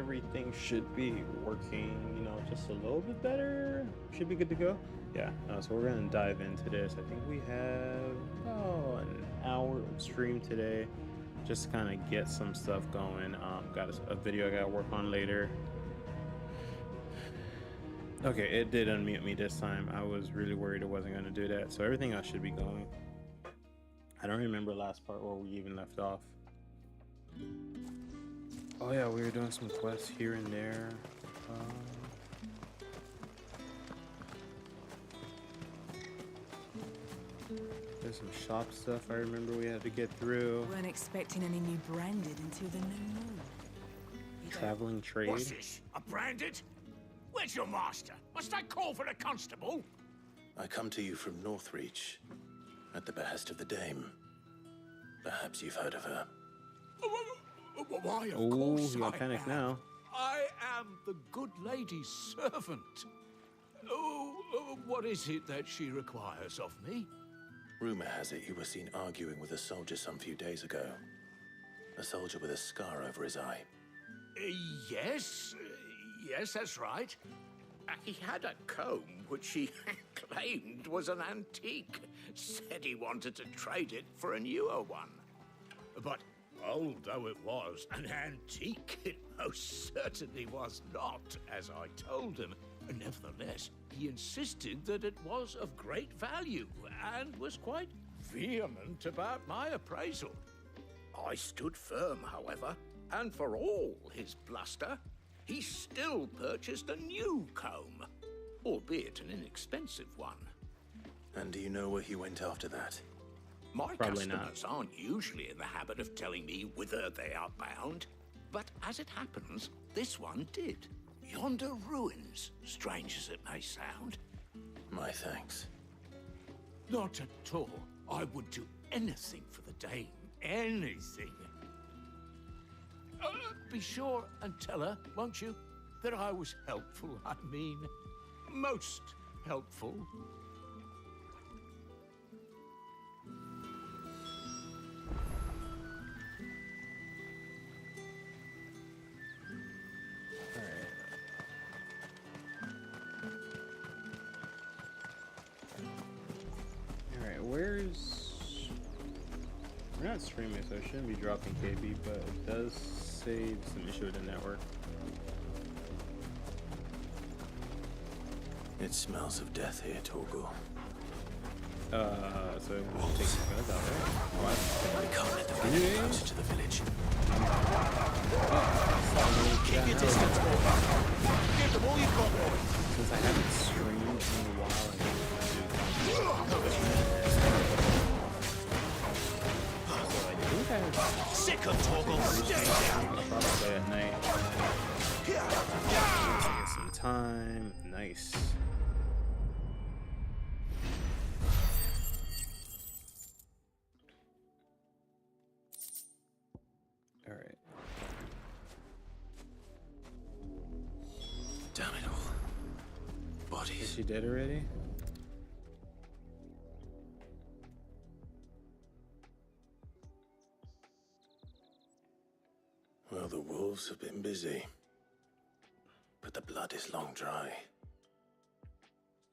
everything should be working, you know, just a little bit better. Should be good to go. Yeah, so we're gonna dive into this. I think we have an hour of stream today, just to kind of get some stuff going. Got a video I gotta work on later. Okay, it did unmute me this time. I was really worried it wasn't gonna do that. So everything else should be going. I don't remember last part where we even left off. Oh yeah, we were doing some quests here and there. There's some shop stuff I remember we had to get through. Weren't expecting any new branded until the new moon. Traveling trade. What's this? A branded? Where's your master? Must I call for a constable? I come to you from Northreach, at the behest of the Dame. Perhaps you've heard of her. Why, of Oh, course you got I panic am. now. I am the good lady's servant. What is it that she requires of me? Rumor has it you were seen arguing with a soldier some few days ago. A soldier with a scar over his eye. Yes, that's right. He had a comb which he claimed was an antique. Said he wanted to trade it for a newer one. But old though it was, an antique it most certainly was not, as I told him. Nevertheless, he insisted that it was of great value and was quite vehement about my appraisal. I stood firm, however, and for all his bluster, he still purchased a new comb, albeit an inexpensive one. And do you know where he went after that? My Probably customers aren't usually in the habit of telling me whither they are bound, but as it happens, this one did. Yonder ruins, strange as it may sound. My thanks. Not at all. I would do anything for the Dame. Anything. Be sure and tell her, won't you, that I was helpful. I mean, most helpful. We're not streaming, so it shouldn't be dropping KB, but it does say some issue with the network. It smells of death here, Torgal. So we'll take the guns out, right? We can't let them get any closer to the village. Keep your distance, Morgan. Give them all you've got, boy. Since I haven't streamed in a while, I think we'll do Sick of Torgal. Stay down. probably at night. Get some time. Nice. All right. Damn it all. Is Bodies. she dead already? Well, the wolves have been busy. But the blood is long dry.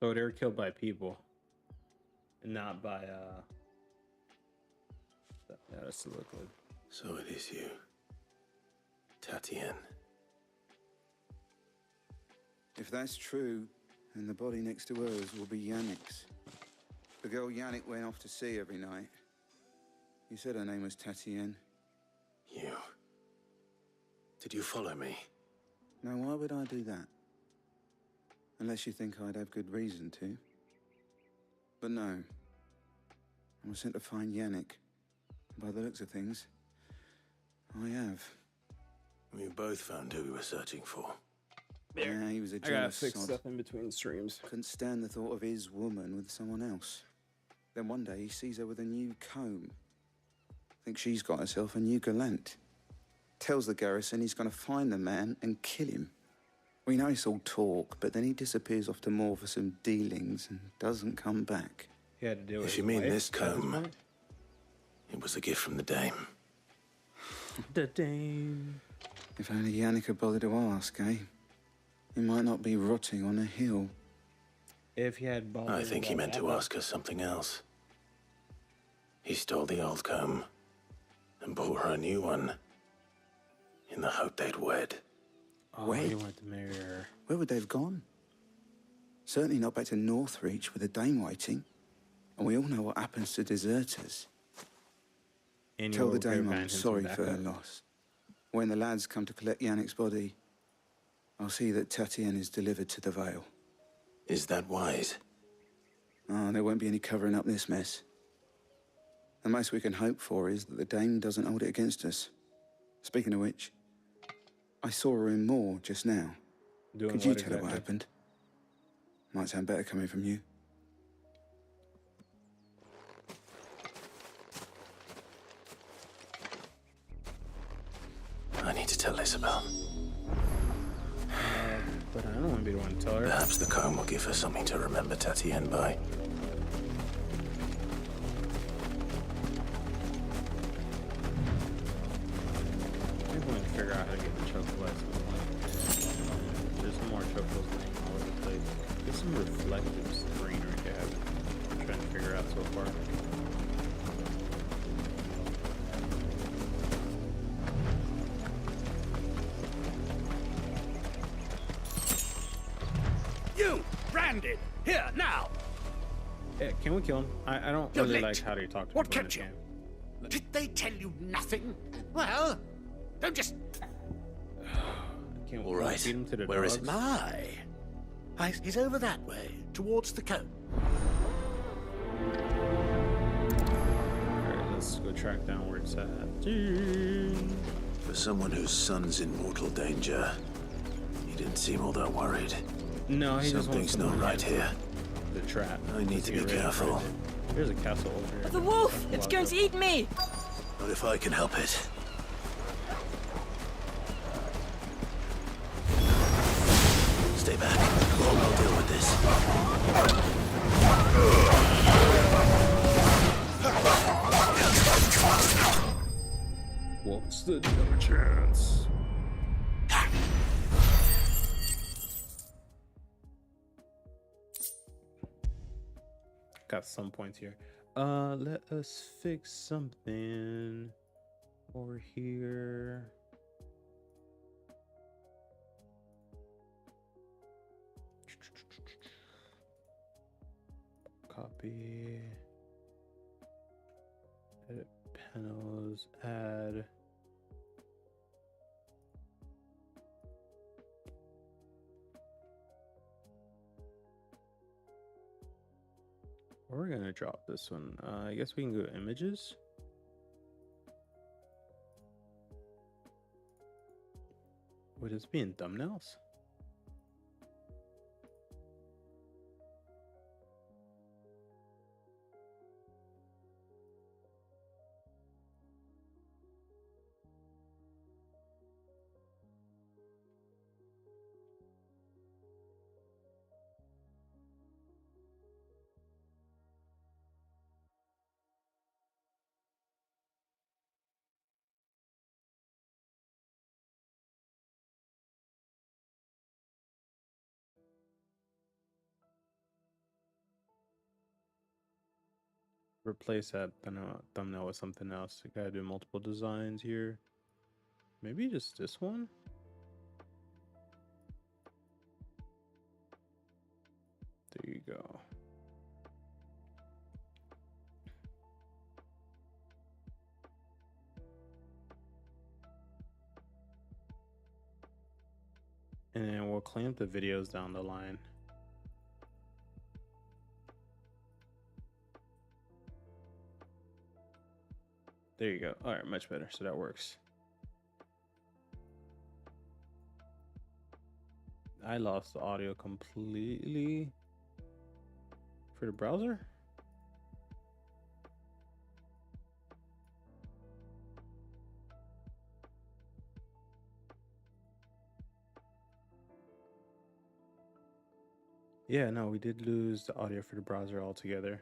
So they were killed by people, and not by yeah, that's the look good. So it is you, Tatienne. If that's true, then the body next to hers will be Yannick's. The girl Yannick went off to sea every night. You said her name was Tatienne. You. Did you follow me? Now, why would I do that? Unless you think I'd have good reason to. But no. I was sent to find Yannick. By the looks of things, I have. We both found who we were searching for. Yeah, he was a I gotta jealous fix sod. stuff in between streams. Couldn't stand the thought of his woman with someone else. Then one day he sees her with a new comb. Thinks she's got herself a new gallant. Tells the garrison he's gonna find the man and kill him. We know it's all talk, but then he disappears off to Moor for some dealings and doesn't come back. He had to deal with If you his mean wife this at this comb, point. it was a gift from the Dame. The Dame. If only Yannick had bothered to ask, eh? He might not be rotting on a hill. If he had bothered. I think he meant to ask her something else. He stole the old comb and bought her a new one in the hope they'd wed. Oh, he wanted to marry her. Where would they have gone? Certainly not back to Northreach with a dame waiting. And we all know what happens to deserters. Tell the dame I'm sorry for her loss. When the lads come to collect Yannick's body, I'll see that Tatienne is delivered to the Vale. Is that wise? Oh, there won't be any covering up this mess. The most we can hope for is that the dame doesn't hold it against us. Speaking of which, I saw her in Moor just now. Could you tell her what happened? Might sound better coming from you. I need to tell Isabel. But I don't want to be the one to tell her. Perhaps the comb will give her something to remember Tatienne by. I'm going to figure out how to get the chocolate at some point. There's some more chocolates laying all over the place. There's some reflective greenery they have. I'm trying to figure out so far. You! Branded! Here, now! Yeah, can we kill him? I don't You're really late. like how do you talk to What people in kept this you? game. Did they tell you nothing? Well, don't just... Can't All right. feed him to the Where is dogs? My. He's over that way, towards the coast. Alright, let's go track down where it's at. For someone whose son's in mortal danger, he didn't seem all that worried. No, he just wants Something's not right here. The trap. I need to be careful. There's a castle over here. The wolf! It's going to eat me! Not if I can help it. Stay back. I'll deal with this. What's the other chance? Got some points here. Let us fix something over here. Copy. Edit panels. Add. We're gonna drop this one. I guess we can go to images. Would this be in thumbnails? Replace that thumbnail with something else. You gotta do multiple designs here. Maybe just this one? There you go. And then we'll clean up the videos down the line. There you go. All right, much better. So that works. I lost the audio completely for the browser. Yeah, no, we did lose the audio for the browser altogether.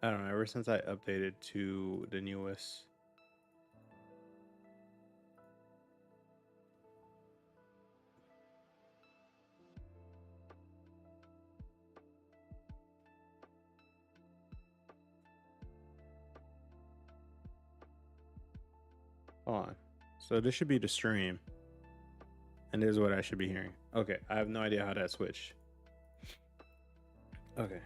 I don't know, ever since I updated to the newest. Hold on. So this should be the stream. And this is what I should be hearing. Okay, I have no idea how that switched. Okay.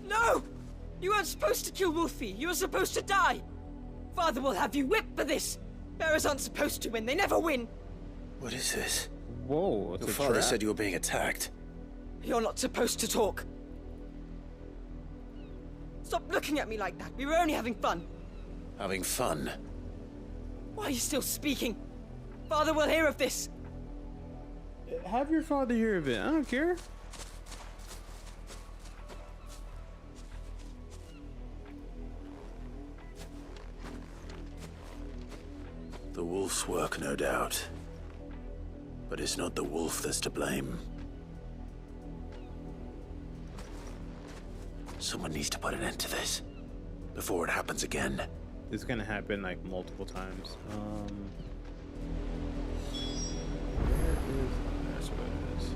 No! You weren't supposed to kill Wolfie. You were supposed to die. Father will have you whipped for this. Bearers aren't supposed to win. They never win. What is this? Whoa, it's Your a father trap. said you were being attacked. You're not supposed to talk. Stop looking at me like that. We were only having fun. Having fun? Why are you still speaking? Father will hear of this. Have your father hear of it. I don't care. The wolf's work, no doubt. But it's not the wolf that's to blame. Someone needs to put an end to this before it happens again. It's gonna happen like multiple times. That's what it is.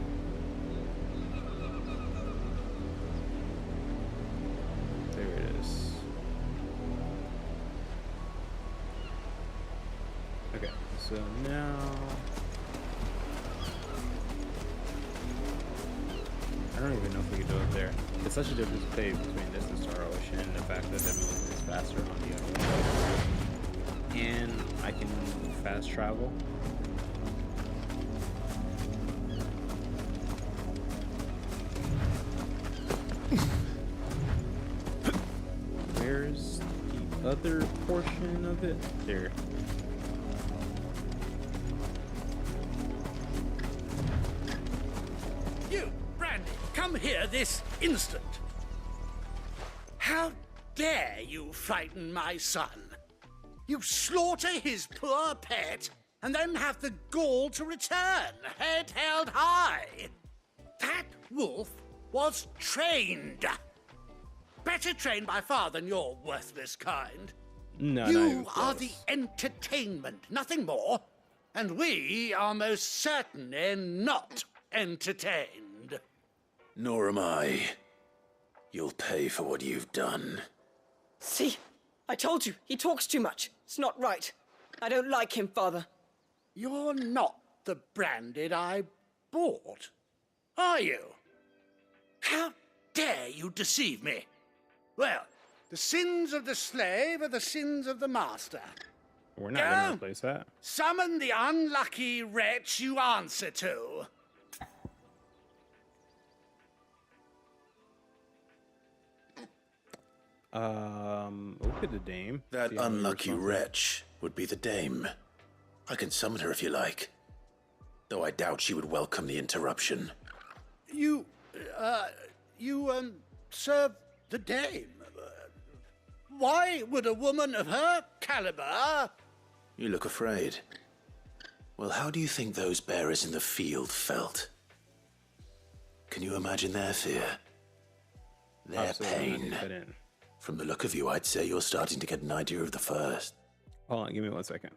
There it is. Okay, so now I don't even know if we can do it there. It's such a difference between this and Star Ocean, and the fact that the movement is faster on the other one. And I can fast travel. Where's the other portion of it? There. You, Brandy, come here this instant. How dare you frighten my son? You slaughter his poor pet and then have the gall to return, head held high. That wolf was trained. Better trained by far than your worthless kind. No, You are the entertainment, nothing more. And we are most certainly not entertained. Nor am I. You'll pay for what you've done. See? I told you. He talks too much. It's not right. I don't like him, Father. You're not the branded I bought, are you? How dare you deceive me? Well, the sins of the slave are the sins of the master. We're not gonna replace that. Summon the unlucky wretch you answer to. Look at the dame. That See how many unlucky responses- wretch would be the dame. I can summon her if you like. Though I doubt she would welcome the interruption. You serve the dame. Why would a woman of her caliber... You look afraid. Well, how do you think those bearers in the field felt? Can you imagine their fear? Their Absolutely not pain? fit in. From the look of you, I'd say you're starting to get an idea of the first. Hold on, give me 1 second.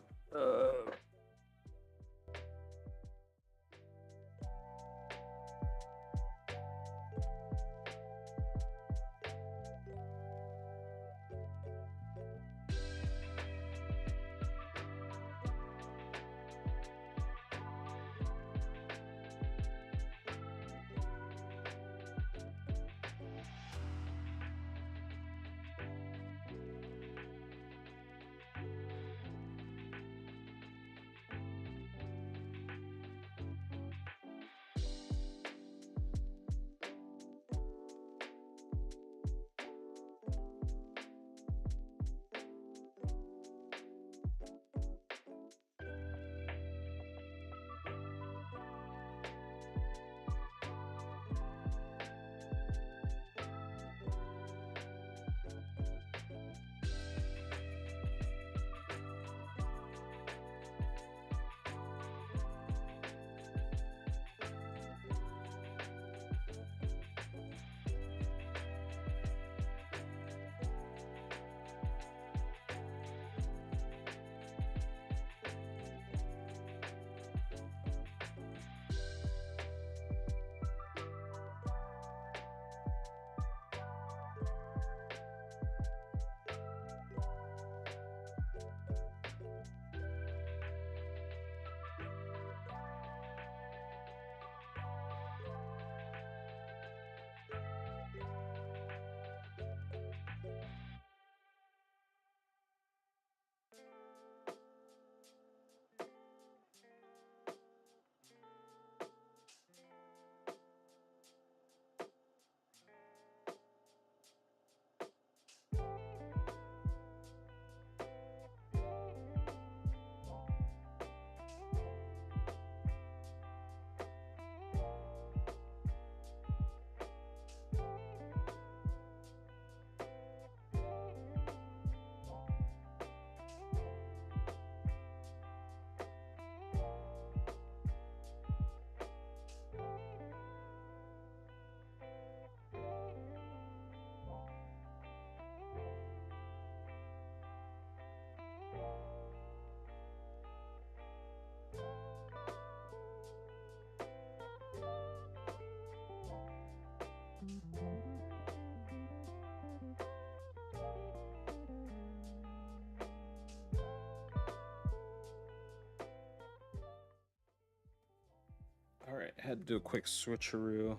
had to do a quick switcheroo.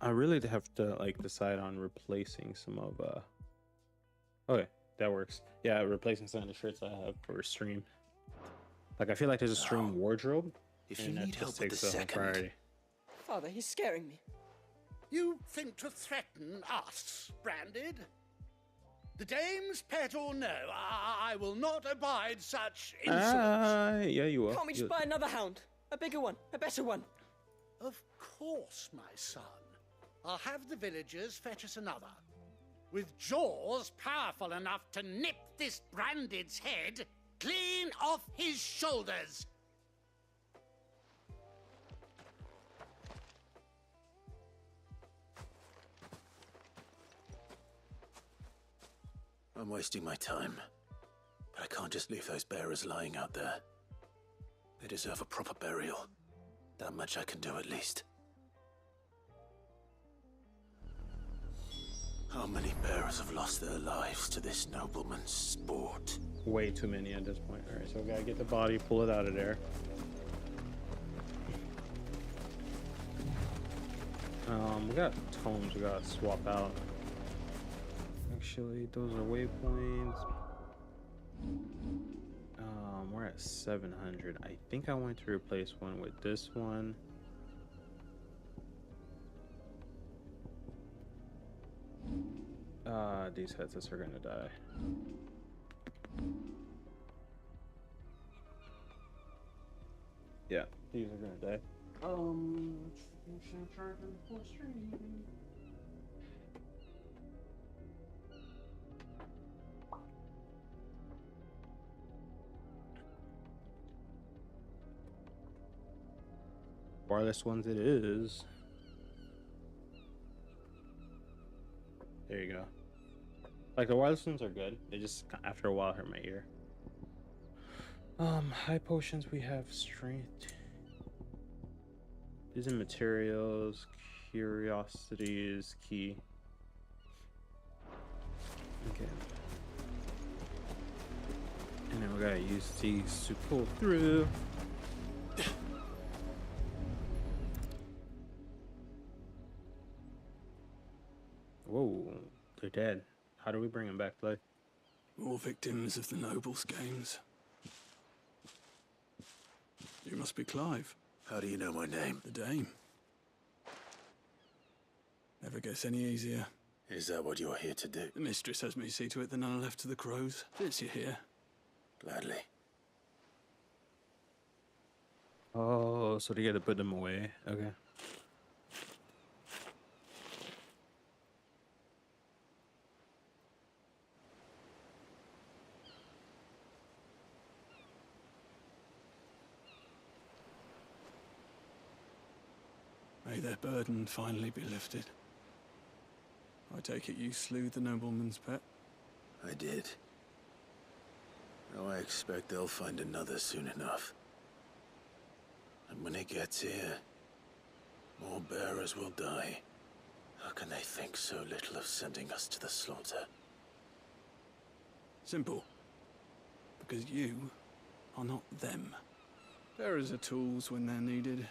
I really have to like decide on replacing some of okay, that works. Yeah, replacing some of the shirts I have for stream. Like I feel like there's a stream wardrobe. If you and that need help just with the takes the whole second, priority. Father, he's scaring me. You think to threaten us, Branded? The dame's pet or no, I will not abide such insolence. Yeah, you will. Can't we just buy another hound? A bigger one, a better one. Of course, my son. I'll have the villagers fetch us another. With jaws powerful enough to nip this Branded's head clean off his shoulders. I'm wasting my time, but I can't just leave those bearers lying out there. They deserve a proper burial. That much I can do at least. How many bearers have lost their lives to this nobleman's sport? Way too many at this point. Alright, so we gotta get the body, pull it out of there. We got tomes we gotta swap out. Actually, those are waypoints. We're at 700. I think I want to replace one with this one. These headsets are gonna die. Yeah, these are gonna die. Wireless ones it is. There you go. Like the wireless ones are good. They just after a while hurt my ear. High potions we have strength. These are materials. Curiosity is key. Okay. And then we gotta use these to pull through. Whoa, they're dead. How do we bring them back to life? More victims of the nobles' games. You must be Clive, How do you know my name? the Dame. Never gets any easier. Is that what you're here to do? The mistress has me see to it that none are left to the crows. Fits you here. Gladly. Oh, so they gotta put them away. Okay. May their burden finally be lifted. I take it you slew the nobleman's pet? I did. Now I expect they'll find another soon enough. And when it gets here, more bearers will die. How can they think so little of sending us to the slaughter? Simple. Because you are not them. Bearers are tools when they're needed,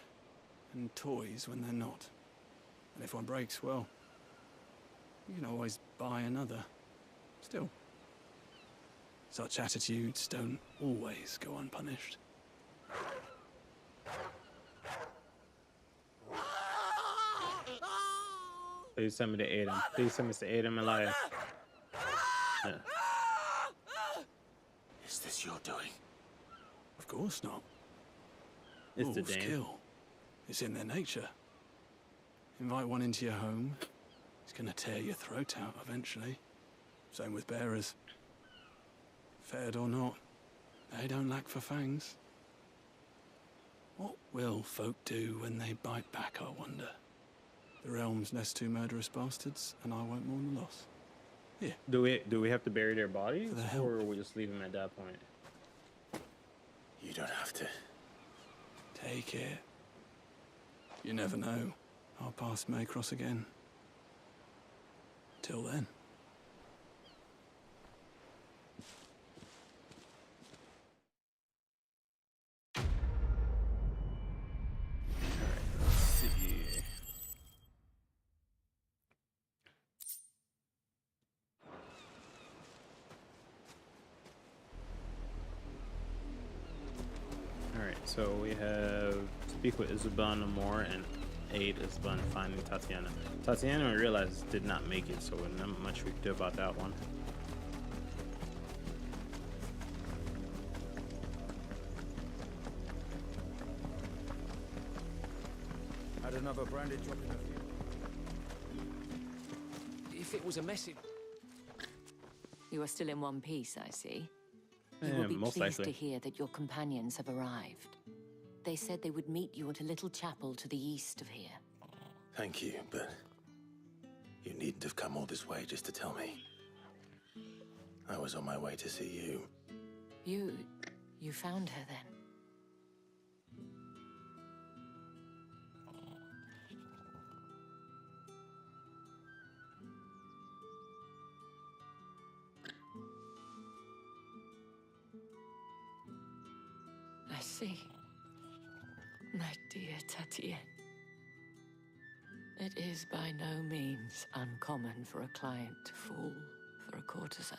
and toys when they're not. And if one breaks, well, you can always buy another. Still, such attitudes don't always go unpunished. Please send me to aid him. Please send me to aid him alive. Yeah. Is this your doing? Of course not. It's the Wolves Dame. kill. It's in their nature. Invite one into your home, he's gonna tear your throat out eventually. Same with bearers. Fed or not, they don't lack for fangs. What will folk do when they bite back, I wonder? The realm's nest two murderous bastards, and I won't mourn the loss. Here, Do we have to bury their bodies, For the help. or we just leave them at that point? You don't have to. take it. You never know. Our paths may cross again. Till then. So we have speak with Isabel no more and aid Isabel in finding Tatiana. Tatiana, we realized, did not make it, so not much we could do about that one. Had another branded drop in the field. If it was a message... You are still in one piece, I see. You Yeah, will be most pleased likely. to hear that your companions have arrived. They said they would meet you at a little chapel to the east of here. Thank you, but you needn't have come all this way just to tell me. I was on my way to see you. You found her then? I see. My dear Tatienne. It is by no means uncommon for a client to fall for a courtesan.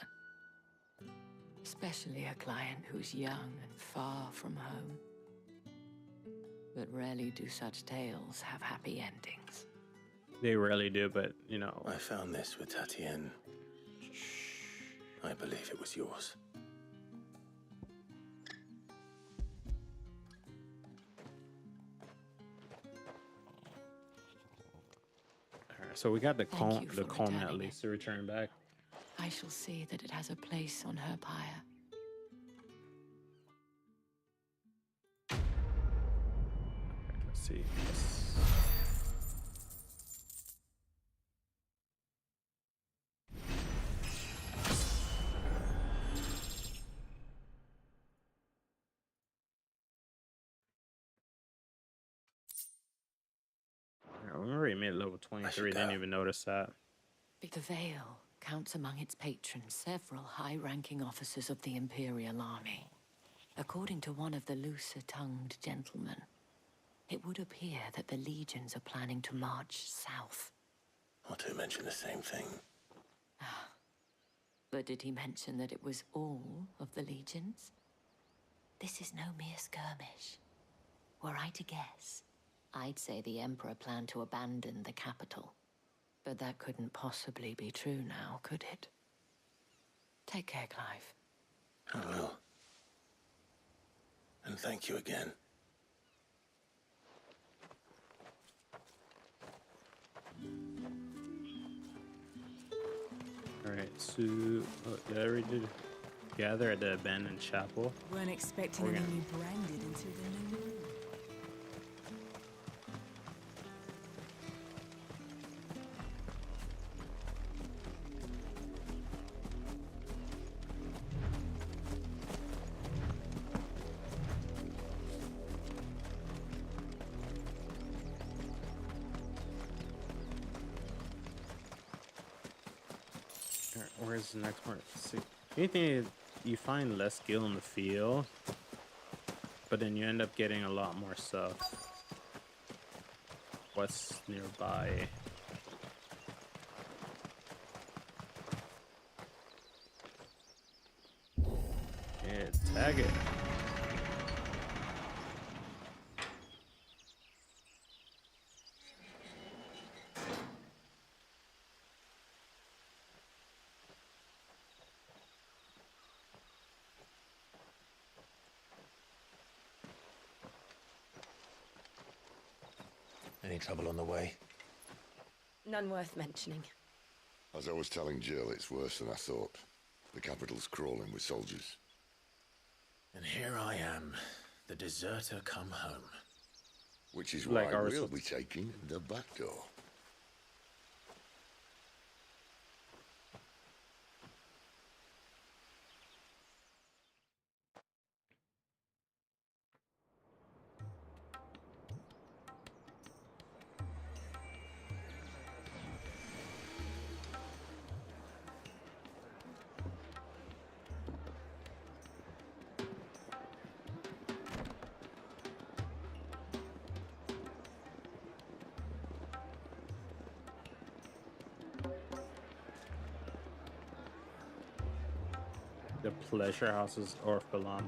Especially a client who's young and far from home. But rarely do such tales have happy endings. They rarely do, but, you know... I found this with Tatienne. I believe it was yours. Alright, so we got the Thank you comb for at returning least to return back. I shall see that it has a place on her pyre. Let's see. Yes. Alright, we already made level 23. Didn't even notice that. The Vale counts among its patrons several high-ranking officers of the Imperial Army. According to one of the looser-tongued gentlemen, it would appear that the legions are planning to march south. Or to mention the same thing. But did he mention that it was all of the legions? This is no mere skirmish. Were I to guess, I'd say the Emperor planned to abandon the capital. But that couldn't possibly be true now, could it? Take care, Clive. I will. And thank you again. Alright, so... Oh, did I already do... Gather at the abandoned chapel. Weren't expecting We're any gonna- new branded until the new moon. Alright, where's the next part? See, anything you find less skill in the field, but then you end up getting a lot more stuff. What's nearby? Yeah, tag it. Any trouble on the way? None worth mentioning. As I was telling Jill, it's worse than I thought. The capital's crawling with soldiers. And here I am, the deserter come home. Which is Like why our we'll results. be taking the back door. The pleasure houses or Balam.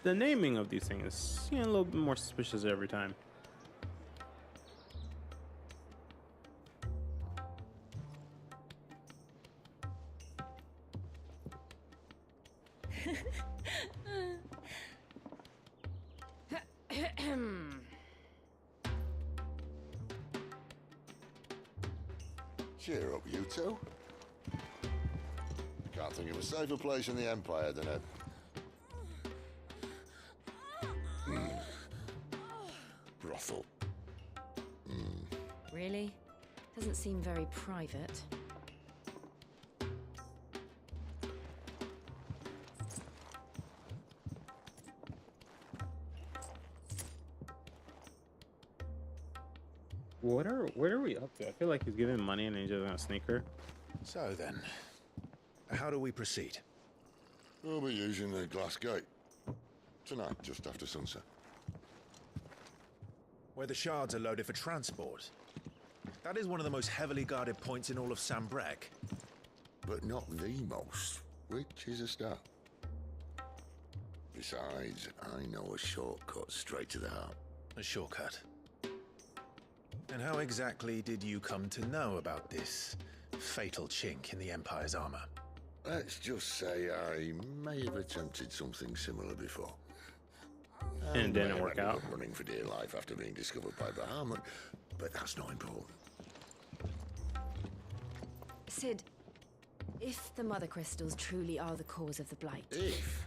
the naming of these things is, you know, a little bit more suspicious every time. Cheer up, you two. Can't think of a safer place in the Empire than a... brothel. Really? Doesn't seem very private. What are we up to? I feel like he's giving money and he's just gonna sneak her. So then, how do we proceed? We'll be using the glass gate. Tonight, just after sunset. Where the shards are loaded for transport. That is one of the most heavily guarded points in all of Sambrek. But not the most, which is a start. Besides, I know a shortcut straight to the heart. A shortcut. And how exactly did you come to know about this fatal chink in the Empire's armor? Let's just say I may have attempted something similar before. And it didn't may work have ended out. up running for dear life after being discovered by Bahamut, but that's not important. Sid, if the Mother Crystals truly are the cause of the Blight, If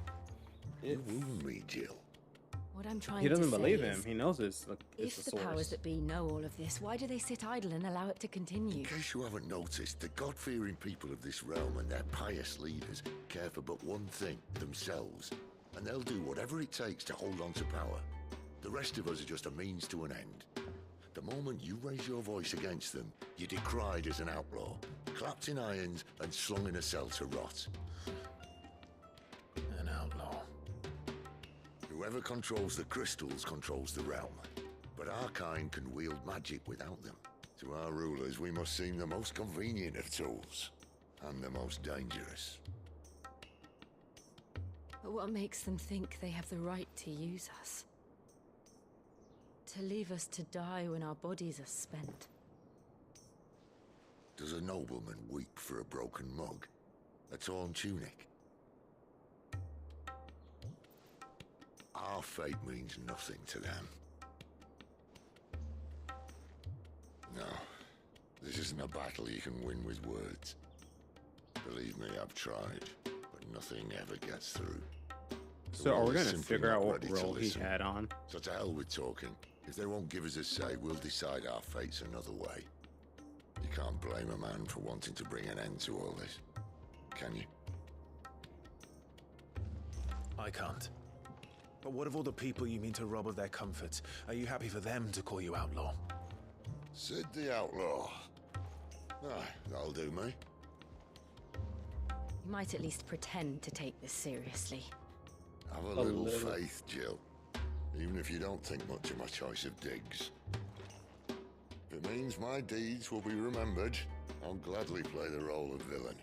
you wound me, Jill. what I'm trying He to doesn't say believe is, him. He knows it's if the the powers source. that be know all of this, why do they sit idle and allow it to continue? In case you haven't noticed, the God-fearing people of this realm and their pious leaders care for but one thing, themselves. And they'll do whatever it takes to hold on to power. The rest of us are just a means to an end. The moment you raise your voice against them, you're decried as an outlaw, clapped in irons and slung in a cell to rot. An outlaw. Whoever controls the crystals controls the realm. But our kind can wield magic without them. To our rulers, we must seem the most convenient of tools. And the most dangerous. But what makes them think they have the right to use us? To leave us to die when our bodies are spent? Does a nobleman weep for a broken mug? A torn tunic? Our fate means nothing to them. No, this isn't a battle you can win with words. Believe me, I've tried, but nothing ever gets through. The So are world we is gonna simply figure not out what ready to role he listen. had on? So to hell with talking. If they won't give us a say, we'll decide our fates another way. You can't blame a man for wanting to bring an end to all this, can you? I can't. But what of all the people you mean to rob of their comforts? Are you happy for them to call you outlaw? Sid the Outlaw. Aye, that'll do me. You might at least pretend to take this seriously. Have a little faith, Jill. Even if you don't think much of my choice of digs. If it means my deeds will be remembered, I'll gladly play the role of villain.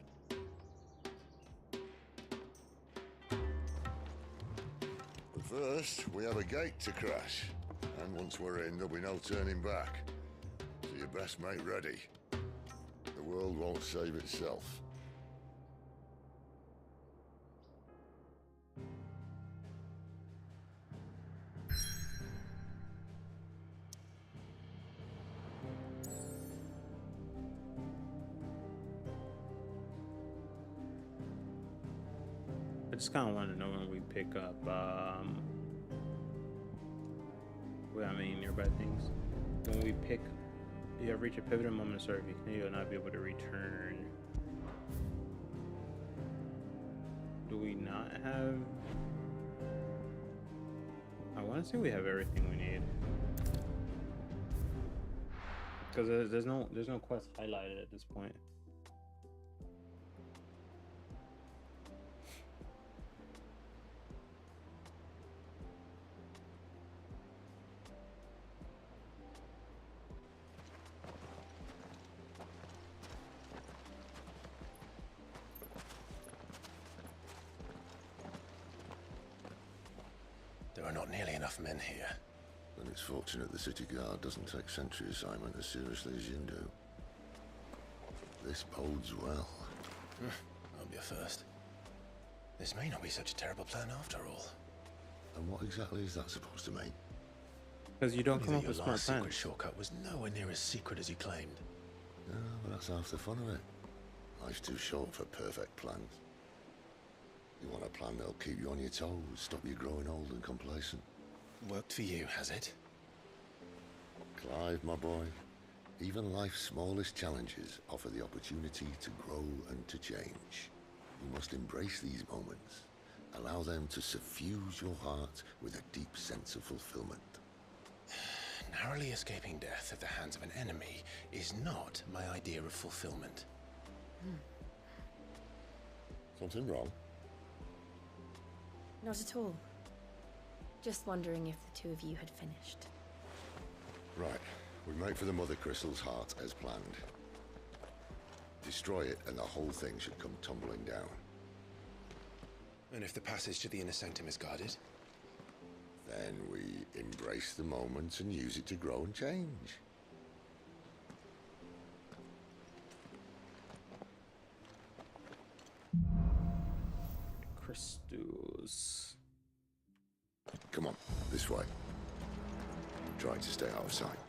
But first, we have a gate to crash. And once we're in, there'll be no turning back. So you best make ready. The world won't save itself. I just kind of want to know when we pick up, well, I mean, nearby things. When we pick, you have reached a pivotal moment of story. You'll not be able to return. Do we not have? I want to say we have everything we need. Because there's no quest highlighted at this point. nearly enough men here. And it's fortunate the city guard doesn't take sentry assignment as seriously as you do. This bodes well. I'll be a first. This may not be such a terrible plan after all. And what exactly is that supposed to mean? Because you don't come up Your with smart last secret plans. shortcut was nowhere near as secret as you claimed. No, but that's half the fun of it. Life's too short for perfect plans. You want a plan that'll keep you on your toes, stop you growing old and complacent. Worked for you, has it? Clive, my boy, even life's smallest challenges offer the opportunity to grow and to change. You must embrace these moments. Allow them to suffuse your heart with a deep sense of fulfillment. Narrowly escaping death at the hands of an enemy is not my idea of fulfillment. Something wrong? Not at all. Just wondering if the two of you had finished. Right. We make for the Mother Crystal's heart as planned. Destroy it and the whole thing should come tumbling down. And if the passage to the inner sanctum is guarded? Then we embrace the moment and use it to grow and change. Crystals. Come on, this way. Try to stay out of sight.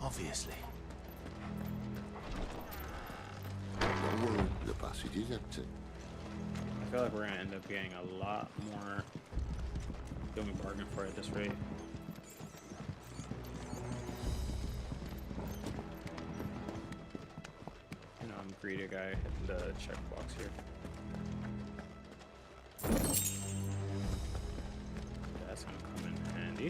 Obviously. Don't worry, the passage is empty. I feel like we're gonna end up getting a lot more than we bargained for at this rate. You know, I'm a greedy guy hitting the checkbox here. That's gonna come in handy.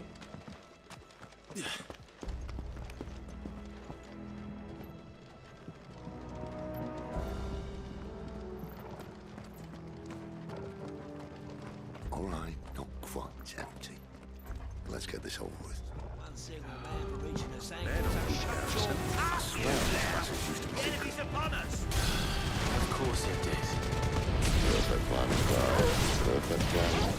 All right, not quite empty. Let's get this over with. One single man for reaching the sanctum shut your ass, you there! Enemies upon us! Of course it did. Perfect plan, Clive. Perfect plan.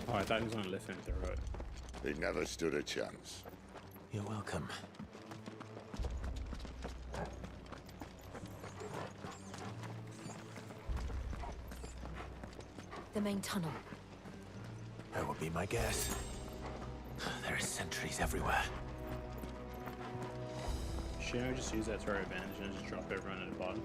Oh, I thought he was gonna lift him through it. He never stood a chance. You're welcome. The main tunnel. That would be my guess. There are sentries everywhere. Shouldn't we just use that to our advantage and just drop everyone at the bottom?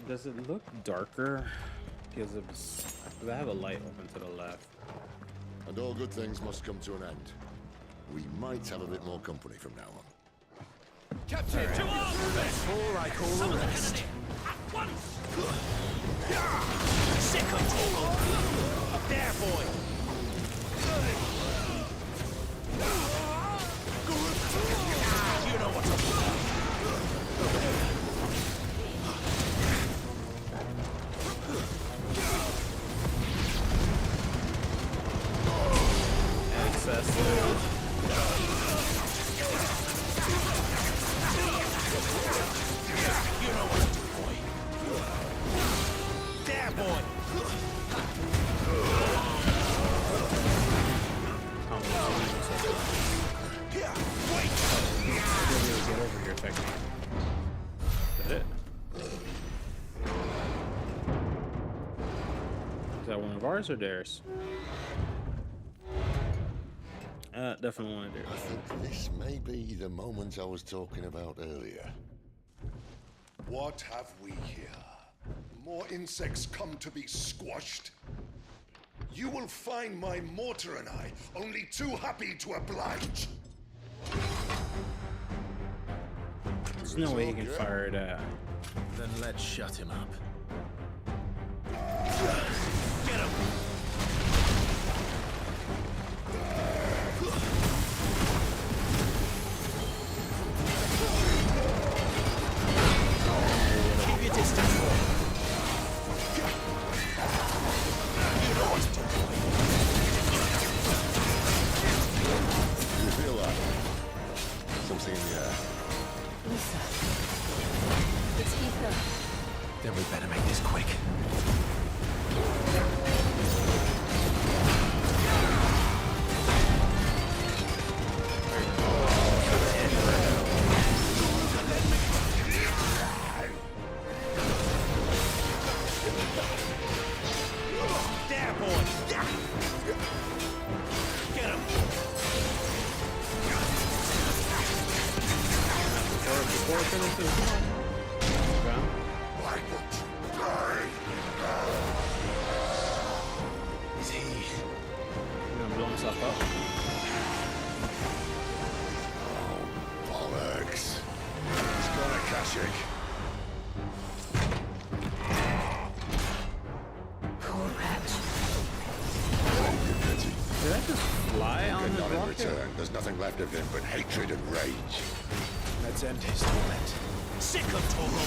Does it look darker? Because I have a light open to the left. And all good things must come to an end. We might have a bit more company from now on. Captain, to arms! All I call Some the of the rest. cannon at once! Sick of trouble! Up there, boy! You know what's up. You know what to do, boy. There, boy! Wait! Get over here, technically. Is that it? Is that one of ours or theirs? Definitely one of theirs. I think this may be the moment I was talking about earlier. What have we here? More insects come to be squashed? You will find my mortar and I only too happy to oblige. There's no way he can fire it at. Then let's shut him up. Get him! Keep your distance, boy. You know what to do, boy. You feel that? Something in the air. Lisa. It's Ether. Then we better make this quick. There, boy. Get him. Before it turns into the storm. I will die. Is he? He's gonna blow himself up. Bollocks. He's got a Kashyyyk. Poor wretch. Pity. Did that just fly on the Not in rocket? return. There's nothing left of him but hatred and rage. Let's end his torment. Sick of Togo.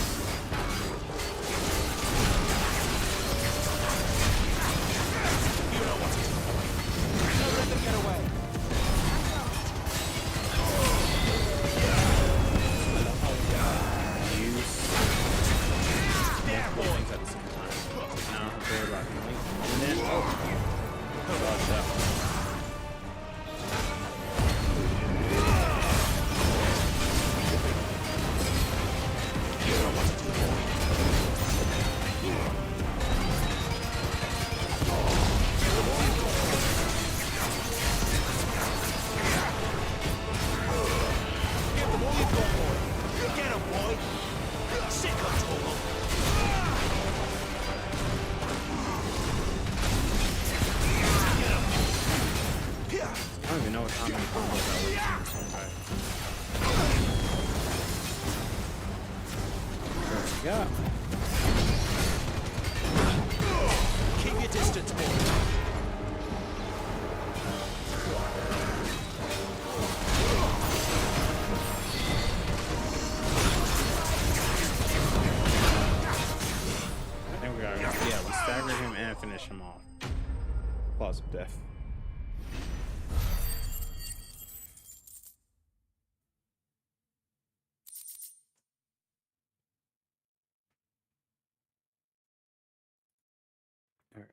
You know what to do, boy. Don't let them get away. There, boy. At the same time. Now, they're about and then, oh, dodge that one. You know what to do, boy. Give them all you've got, boy. Get him, boy. Sick of Togo. I don't even know how many combos that was. There we go. Keep your distance, boy. I think we got it. Yeah, we staggered him and finished him off. Applause of death. All right.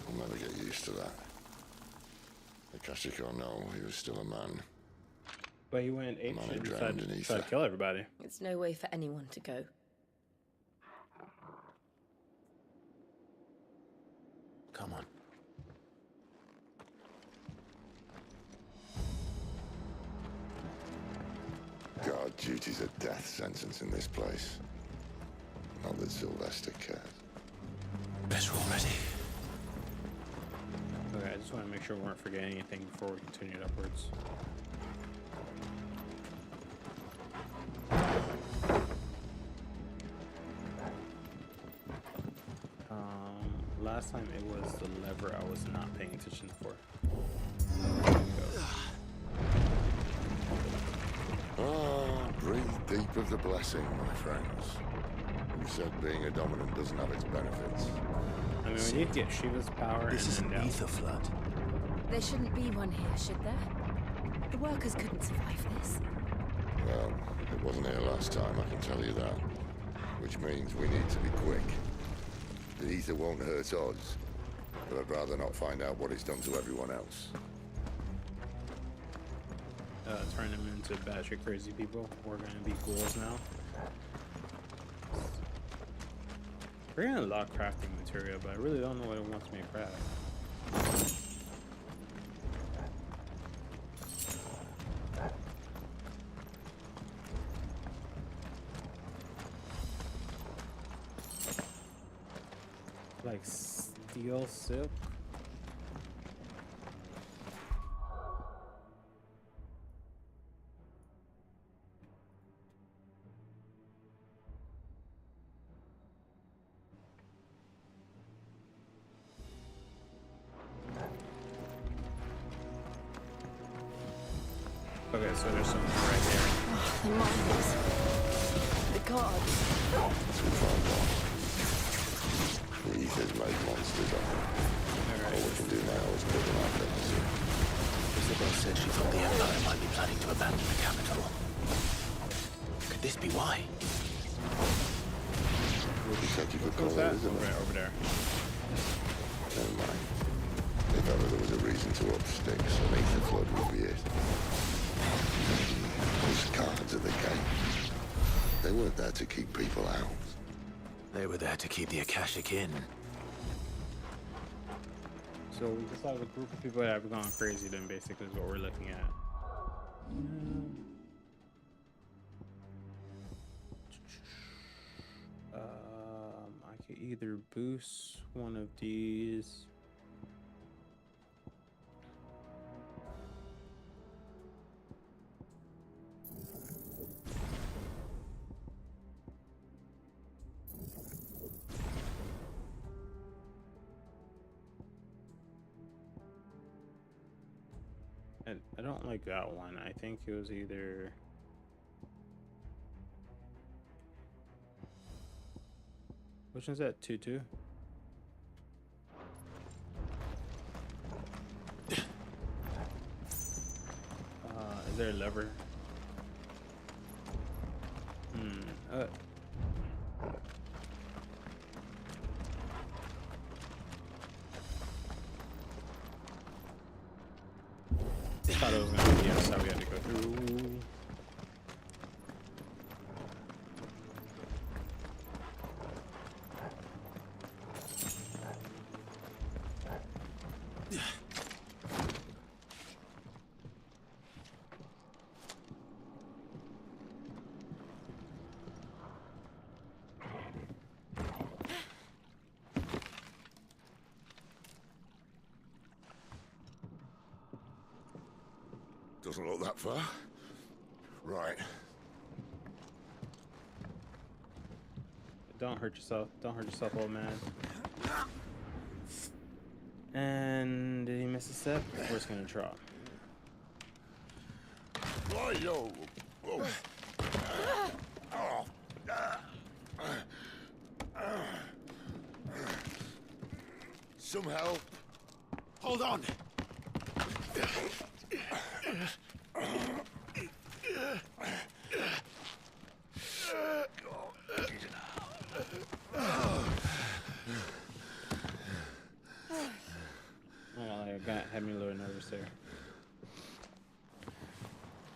I'll never get used to that. The Kashyyyk or no, he was still a man. But he went ape Man, shit he and drowned decided in to ether. kill everybody. It's no way for anyone to go. Come on. God, duty's a death sentence in this place. Not that Sylvester cares. Better already. Okay, I just want to make sure we weren't forgetting anything before we continued upwards. Last time it was the lever I was not paying attention for. Ah, breathe deep of the blessing, my friends. You said being a dominant doesn't have its benefits. I mean, we need to get Shiva's power. This is an ether flood. There shouldn't be one here, should there? The workers couldn't survive this. Well, it wasn't here last time, I can tell you that. Which means we need to be quick. The ether won't hurt us, but I'd rather not find out what it's done to everyone else. Turn them into batshit crazy people. We're gonna be ghouls now. We're gonna unlock crafting material, but I really don't know what it wants me to craft. Like steel silk. Okay, so there's something right there. The monsters. The gods. The ether's made monsters of them. All we can do now is put them out there. Isabel said she thought the Empire might be planning to abandon the capital. Could this be why? You said you could call What's her, that? isn't it? Over there. Never mind. If ever there was a reason to up sticks, an ether flood would be it. Those cards at the gate. They weren't there to keep people out. They were there to keep the Akashic in. So we just have a group of people that have gone crazy, then basically is what we're looking at. I could either boost one of these. I don't like that one. I think it was either... Which one's that? 2-2? Is there a lever? I thought it was gonna be the other side we had to go through. Doesn't look that far. Right. Don't hurt yourself. Don't hurt yourself, old man. And did he miss a step? We're just gonna draw. Right, yo. Whoa. Some help. Hold on. Had me a little nervous there.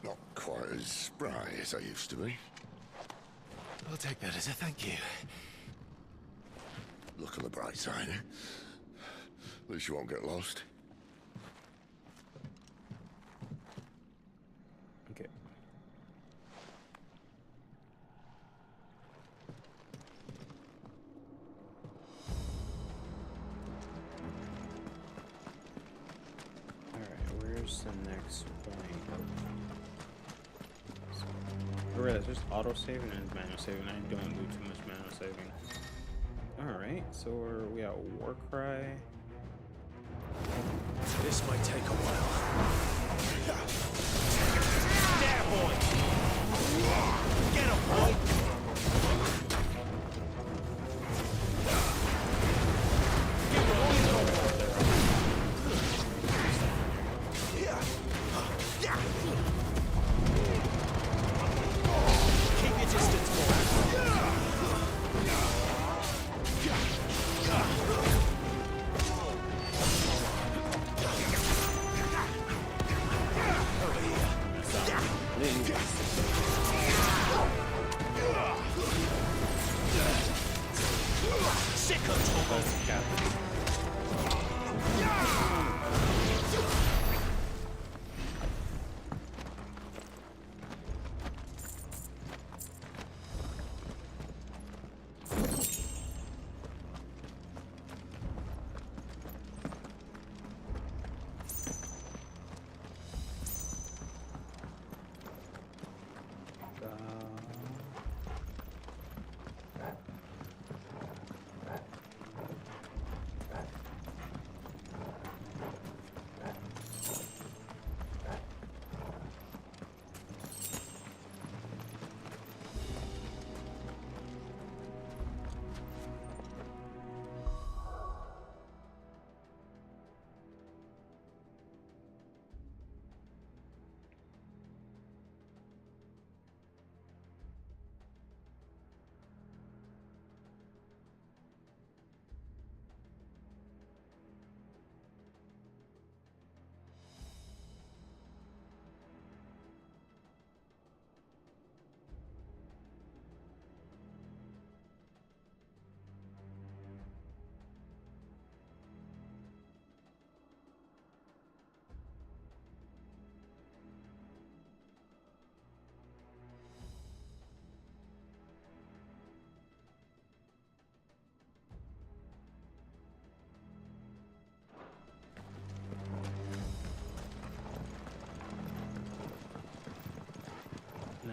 Not quite as spry as I used to be. I'll take that as a thank you. Look on the bright side, eh? At least you won't get lost. Okay. Alright, where's the next point? There's just auto saving and manual saving. I don't do too much manual saving. Alright, so we got Warcry. This might take a while. There, boy! Get him, boy! Keep your distance, boy.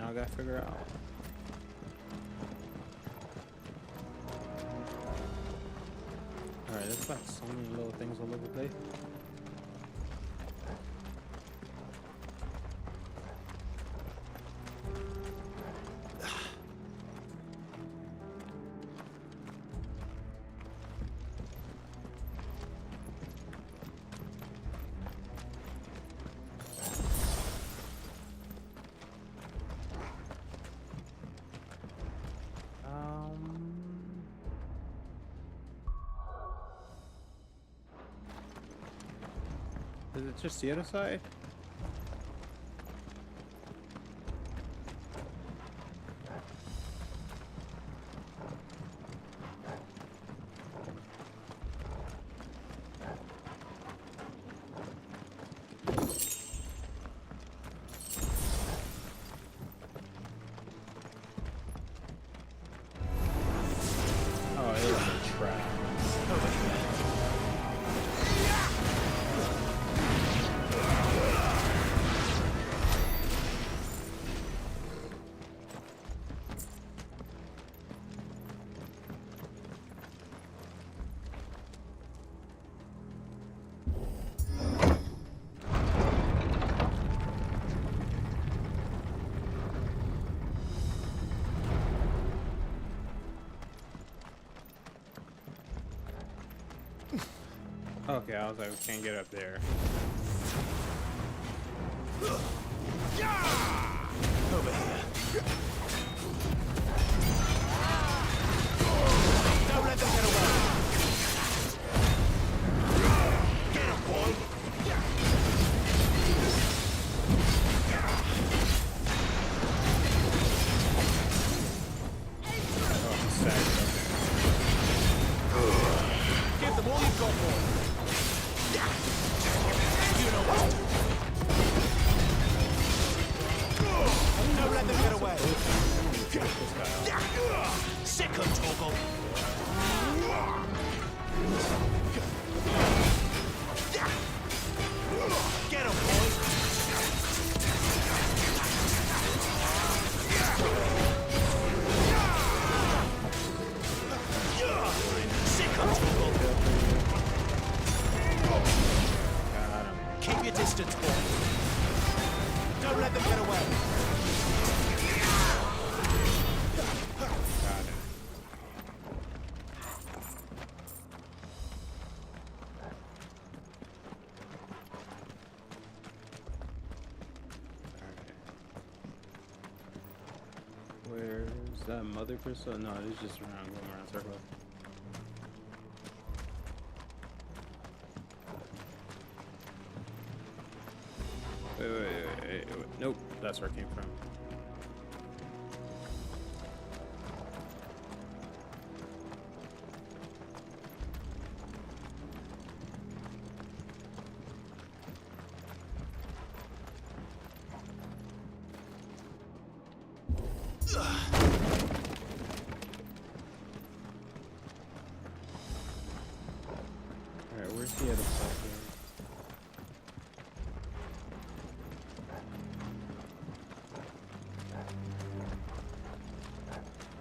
now I gotta figure out. Alright, there's like so many little things all over the place. Is it just the other side? Oh, it was a trap. Okay, I was like, we can't get up there. Over here. Don't let them get away. Get him, boy. Oh, sad. Give them all you've got, boy. You know what? Don't let them get away. Sick of Toggle. Get him, boy. Sick of Toggle. Keep your distance, boy. Don't let them get away. Where's that mother crystal? No, it's just going around circles. Wait. Nope, that's where it came from. Alright, where's the other side here?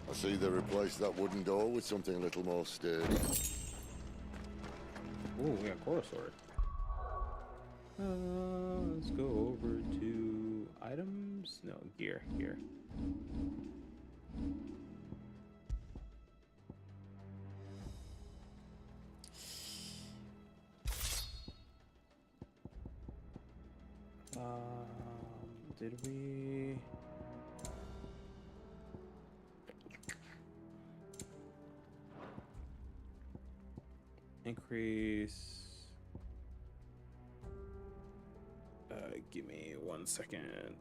I see they replaced that wooden door with something a little more sturdy. Ooh, we got Coral Sword. Let's go over to items. No, gear. Did we? Increase. Give me 1 second.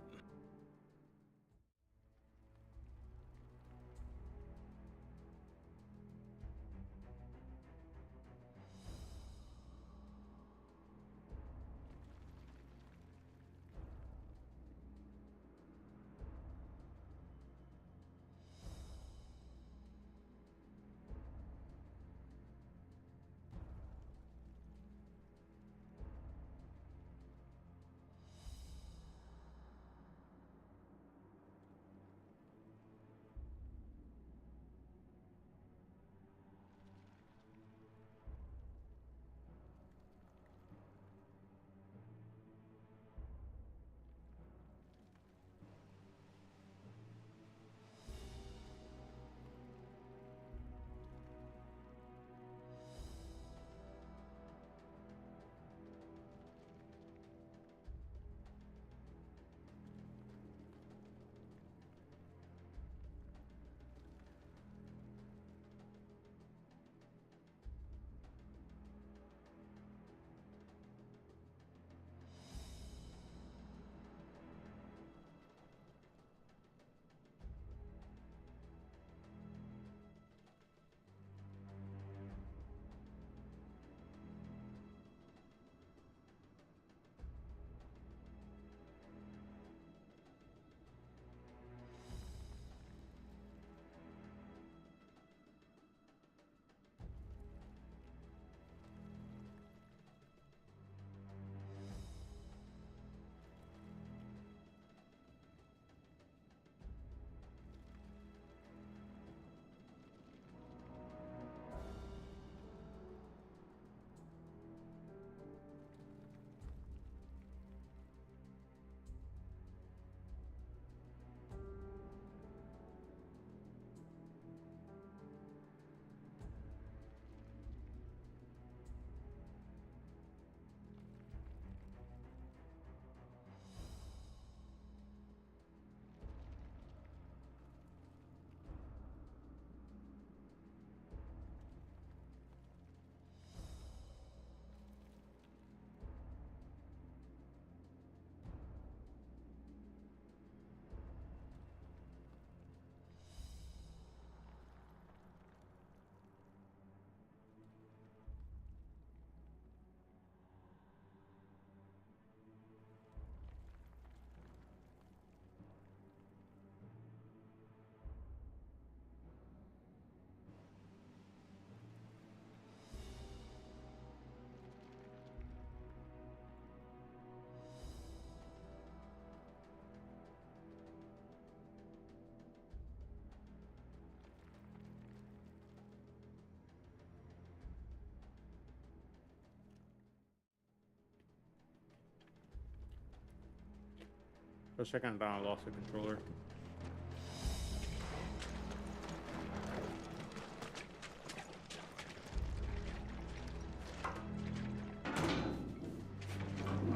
For a second, I thought I lost the controller.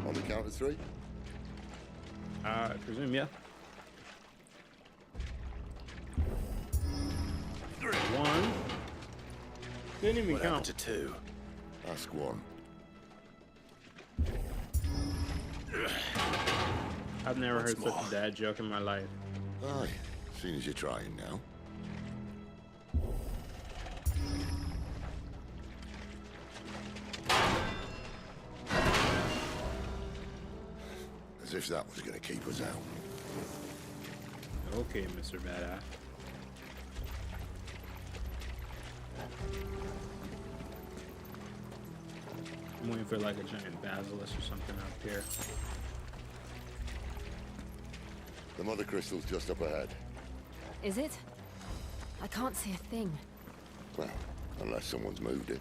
On the count of 3? I presume, yeah. 1. Didn't even What count. happened to 2? Ask 1. I've never heard What's such a dad joke in my life. Aye, seeing as you're trying now. As if that was going to keep us out. Okay, Mr. Badass. I'm waiting for like a giant basilisk or something up here. The mother crystal's just up ahead. Is it? I can't see a thing. Well, unless someone's moved it.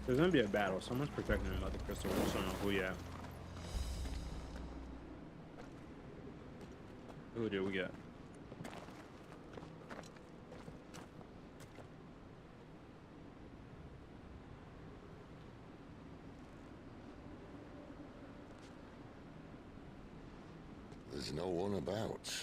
There's gonna be a battle. Someone's protecting the mother crystal. I just don't know who yet. Who do we get? There's no one about.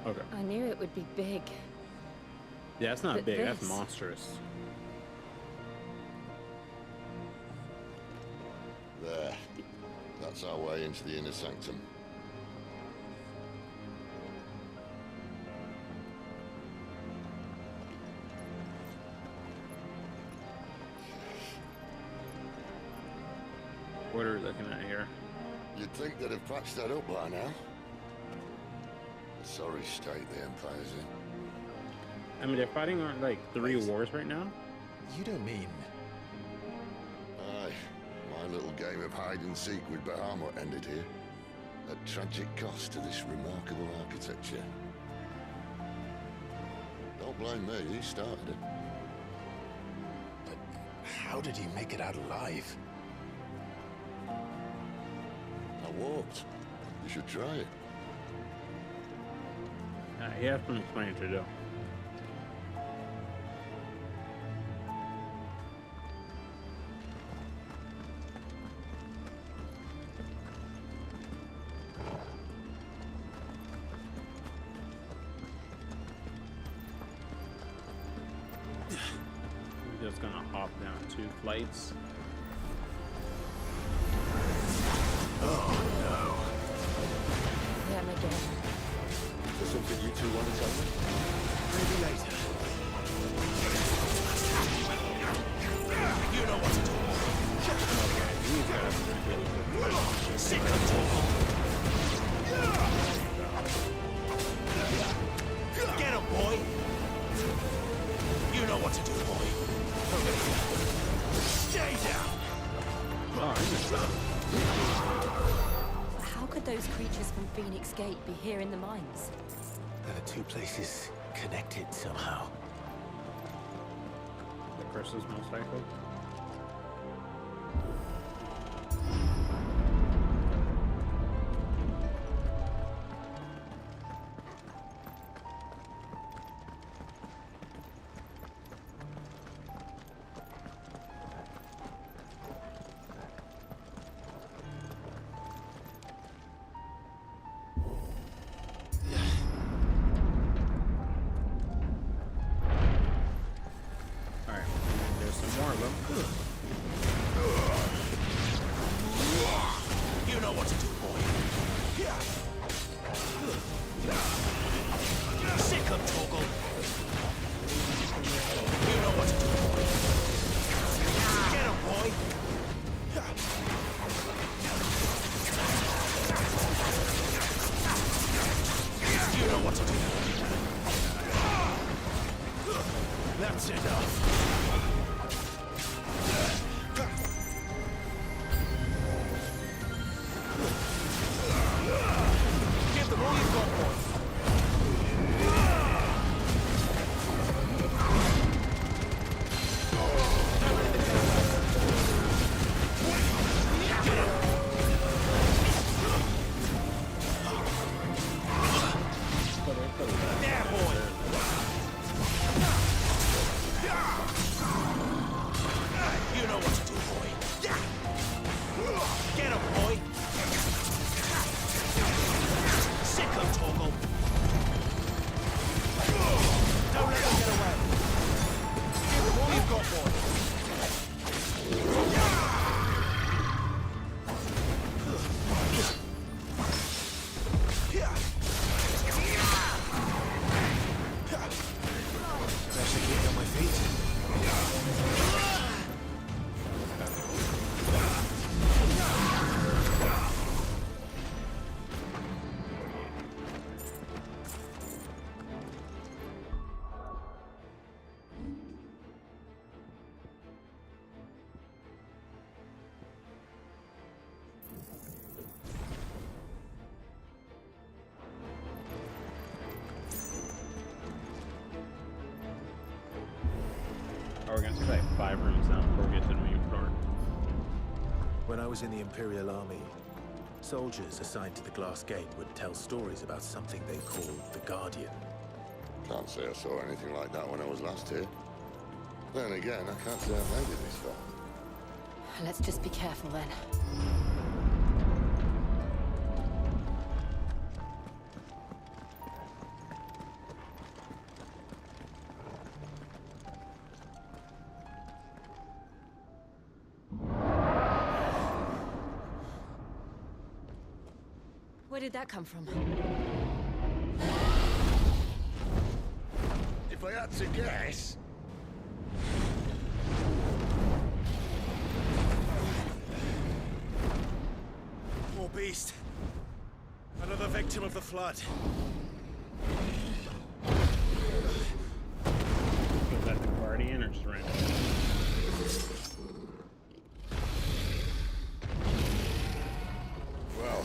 Okay. I knew it would be big. Yeah, it's not But big. That's this- monstrous. There. That's our way into the inner sanctum. What are we looking at here? You'd think they'd have patched that up by now. A sorry state the Empire's in. I mean, they're fighting on like 3 wars right now. You don't mean... Aye. My little game of hide and seek with Bahamut ended here. At tragic cost to this remarkable architecture. Don't blame me, he started it. But how did he make it out alive? I walked. You should try it. He has some explaining to do. We're just gonna hop down 2 flights. Them again. Is there something you two want to tell me? Maybe later. You know what to do. Sick of talk. Get him, boy. You know what to do, boy. Over here. Stay down. How could those creatures from Phoenix Gate be here in the mines? Are the 2 places connected somehow? The crystals, most likely. Alright, there's some more of them. That's enough. Give them all you've got, boy. Yeah, boy. You know what to do, boy. Get him, boy. Sick of Toggle. Don't let him get away. Give him all you've got, boy. Best to keep on my feet. Oh, we're gonna see like 5 rooms down before we get to the main floor. When I was in the Imperial Army, soldiers assigned to the Glass Gate would tell stories about something they called the Guardian. Can't say I saw anything like that when I was last here. Then again, I can't say I've made it this far. Let's just be careful then. Where did that come from? If I had to guess... More beast. Another victim of the flood. Was that the Guardian or just random? Well,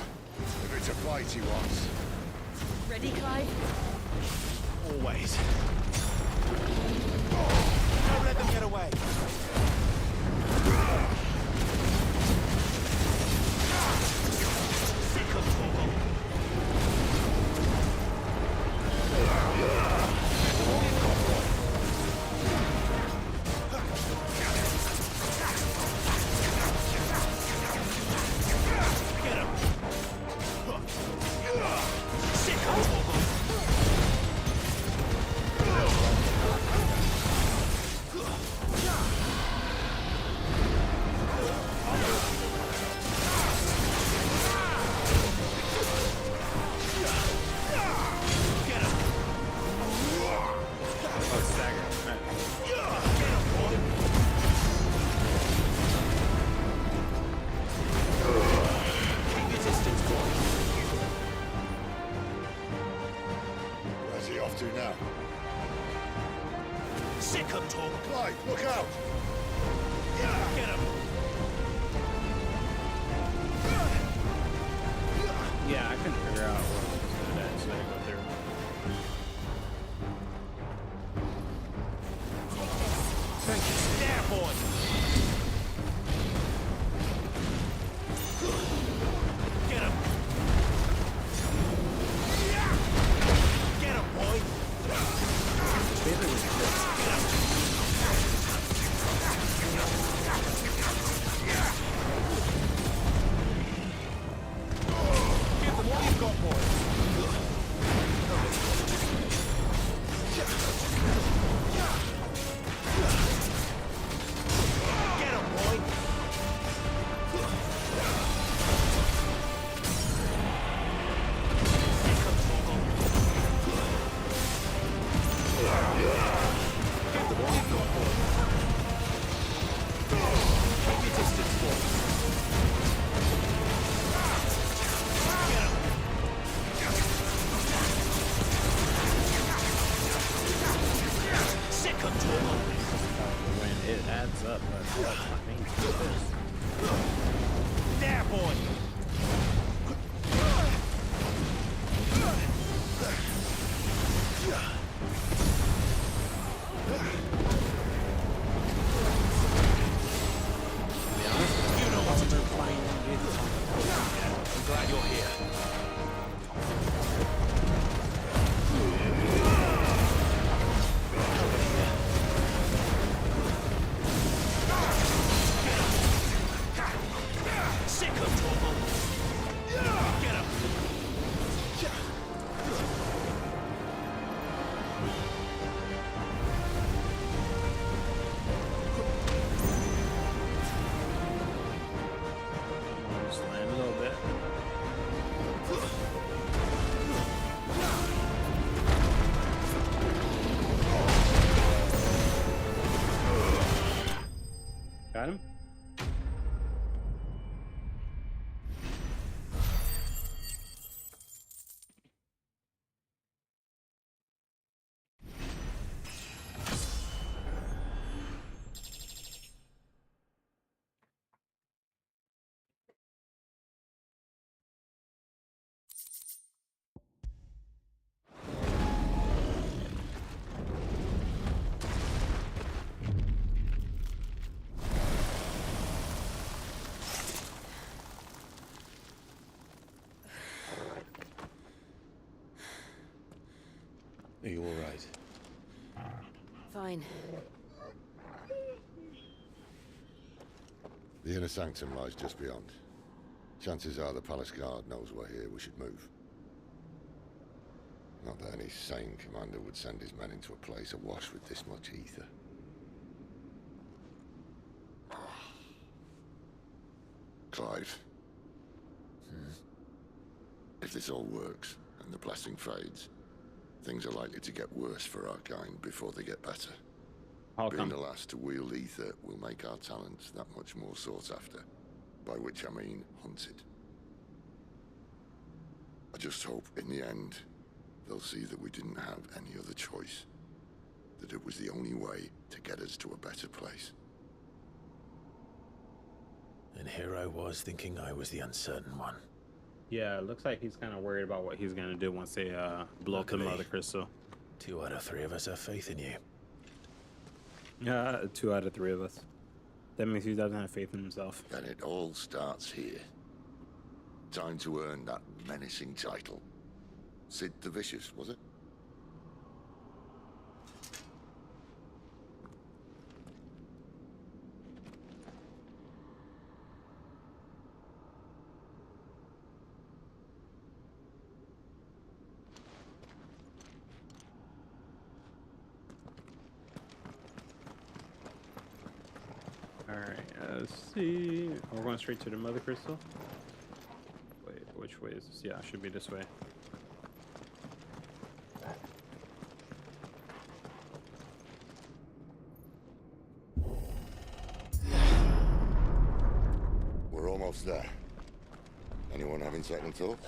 if it's a fight he wants. Ready, Clive? Always. Don't let them get away. Sick of Toggle. Get him. Sick of Toggle. Where's he off to now? Sick of Toggle. Clive, look out! Get him. Yeah, I couldn't figure out what was good at, so I go through. Yeah, boy. Get him. Get him, boy. Favorite was this. Give them all you've got, boy. When it adds up, that's my main focus. There, boy! You know what to do, Fine. I'm glad you're here. Sick of trouble. Get up. Just land a little bit. Got him? Are you all right? Fine. The inner sanctum lies just beyond. Chances are the palace guard knows we're here. We should move. Not that any sane commander would send his men into a place awash with this much ether. Clive. If this all works, and the blessing fades, things are likely to get worse for our kind before they get better. How Being come? the last to wield ether will make our talents that much more sought after. By which I mean hunted. I just hope, in the end, they'll see that we didn't have any other choice. That it was the only way to get us to a better place. And here I was thinking I was the uncertain one. Yeah, it looks like he's kind of worried about what he's gonna do once they blow up the mother crystal. 2 out of 3 of us have faith in you. Yeah, 2 out of 3 of us. That means he doesn't have faith in himself. And it all starts here. Time to earn that menacing title. Sid the Vicious, was it? Alright, let's see. Oh, we're going straight to the mother crystal? Wait, which way is this? Yeah, it should be this way. We're almost there. Anyone having second thoughts?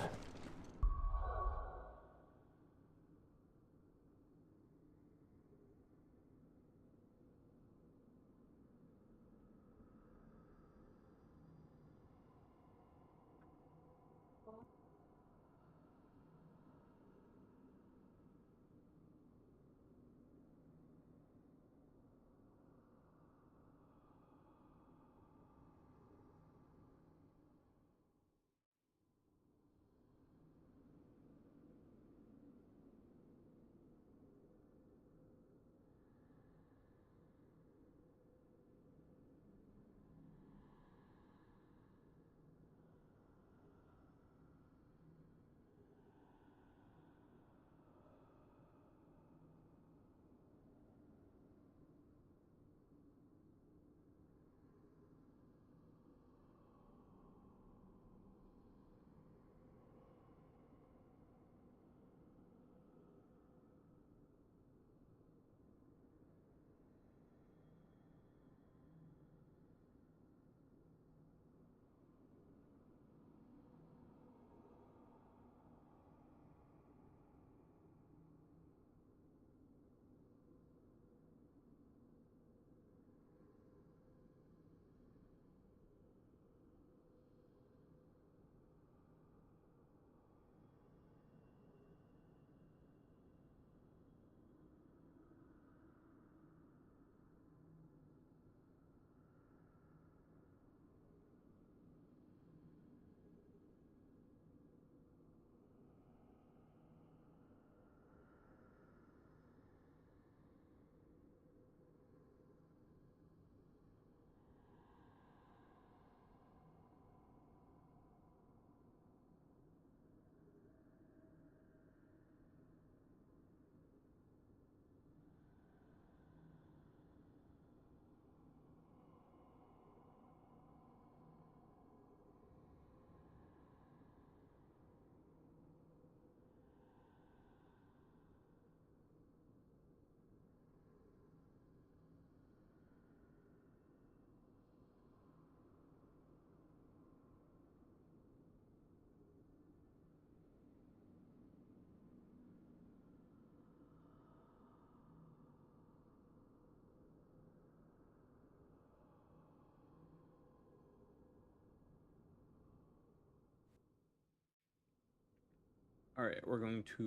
All right, we're going to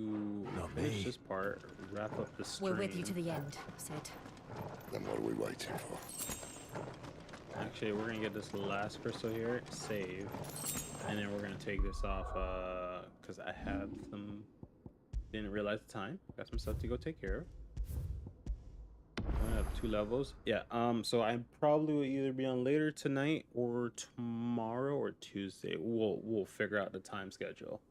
Not finish me. this part, wrap up the stream. We're with you to the end, Sid. Then what are we waiting for? Actually, we're gonna get this last crystal here, save, and then we're gonna take this off because I have some. Didn't realize the time. Got some stuff to go take care of. I have 2 levels. Yeah. So I probably will either be on later tonight or tomorrow or Tuesday. We'll figure out the time schedule.